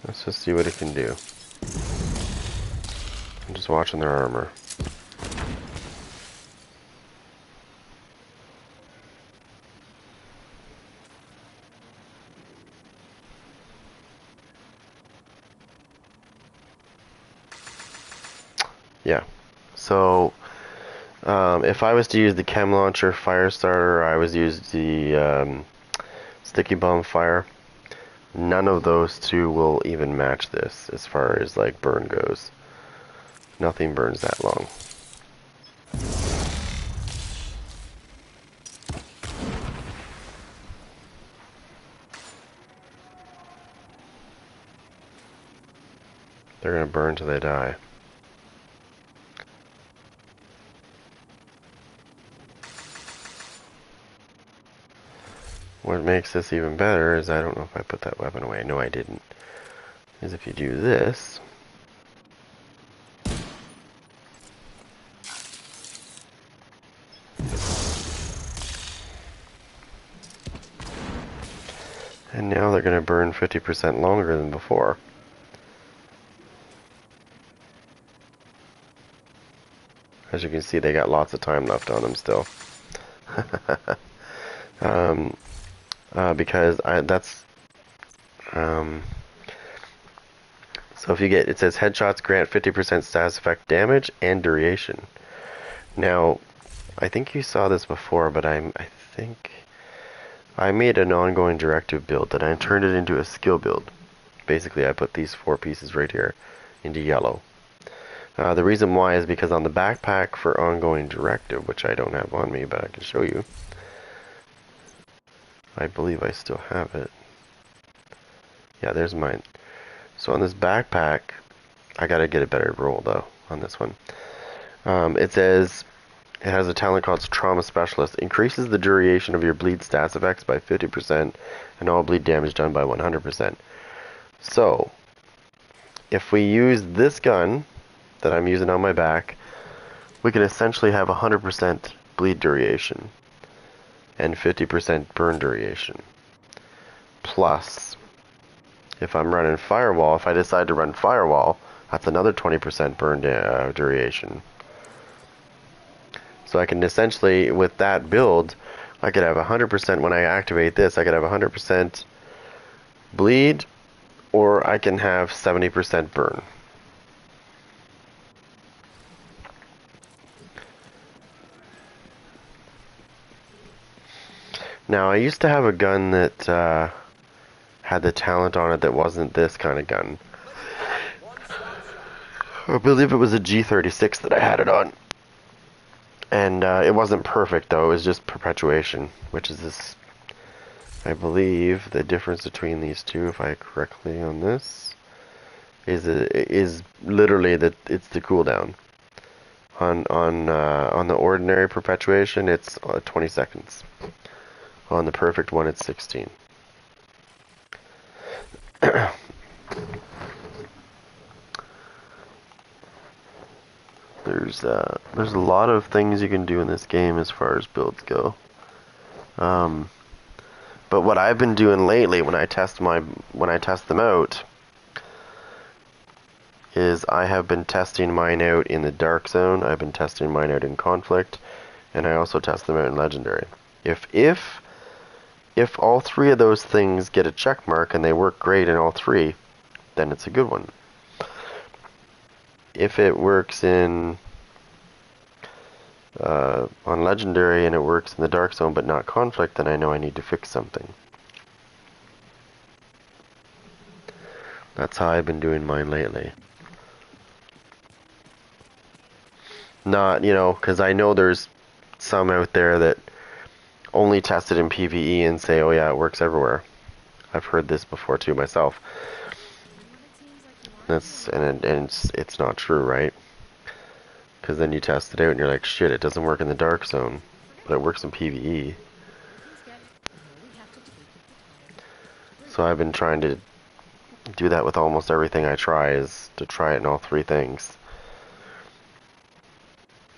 let's just see what it can do. I'm just watching their armor. Yeah. So, if I was to use the chem launcher, fire starter, I was use the sticky bomb fire. None of those two will even match this as far as like burn goes. Nothing burns that long. They're gonna burn till they die. What makes this even better is I don't know if I put that weapon away. No, I didn't. Is if you do this. And now they're going to burn 50% longer than before. As you can see, they got lots of time left on them still. Because so if you get, it says headshots grant 50% status effect damage and duration. Now, I think you saw this before, but I think I made an ongoing directive build and I turned it into a skill build. Basically, I put these 4 pieces right here into yellow. The reason why is because on the backpack for ongoing directive, which I don't have on me, but I can show you. I believe I still have it. Yeah, there's mine. So on this backpack, I gotta get a better roll though on this one. It says it has a talent called Trauma Specialist. Increases the duration of your bleed stats effects by 50% and all bleed damage done by 100%. So, if we use this gun that I'm using on my back, we can essentially have 100% bleed duration and 50% burn duration. Plus, if I'm running Firewall, if I decide to run Firewall, that's another 20% burn duration. So I can essentially, with that build, I could have 100% when I activate this, I could have 100% bleed, or I can have 70% burn. Now, I used to have a gun that had the talent on it that wasn't this kind of gun. I believe it was a G36 that I had it on. And it wasn't perfect, though. It was just perpetuation, which is this... I believe the difference between these two, if I correctly on this, is literally that it's the cooldown. On the ordinary perpetuation, it's 20 seconds. On the perfect one, it's 16. There's a lot of things you can do in this game as far as builds go. But what I've been doing lately when I test them out is I have been testing mine out in the dark zone, I've been testing mine out in conflict, and I also test them out in legendary. If all 3 of those things get a check mark and they work great in all 3, then it's a good one. If it works in on legendary and it works in the dark zone but not conflict, then I know I need to fix something. That's how I've been doing mine lately. Not, because I know there's some out there that only test it in PvE and say, oh yeah, it works everywhere. I've heard this before too myself. It's not true, right? Because then you test it out and you're like, shit, it doesn't work in the dark zone, but it works in PvE. So I've been trying to do that with almost everything I try, is to try it in all 3 things.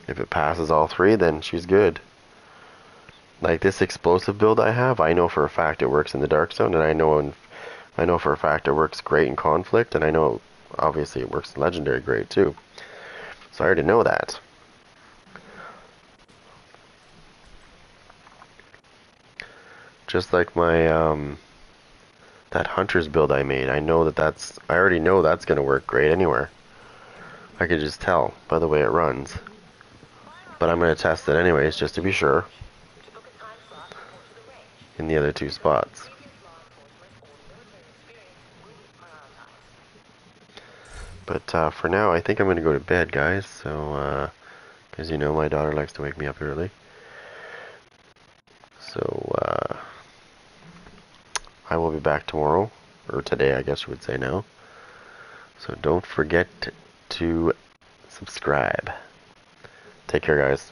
If it passes all 3, then she's good. Like this explosive build I have, I know for a fact it works in the dark zone, and I know for a fact it works great in conflict, and I know obviously it works in legendary great too. So I already know that. Just like my that hunter's build I made, I already know that's gonna work great anywhere. I could just tell by the way it runs. But I'm going to test it anyways, just to be sure, in the other two spots. But for now, I think I'm going to go to bed, guys. So, because you know my daughter likes to wake me up early. So, I will be back tomorrow, or today, I guess you would say now. So don't forget to subscribe. Take care, guys.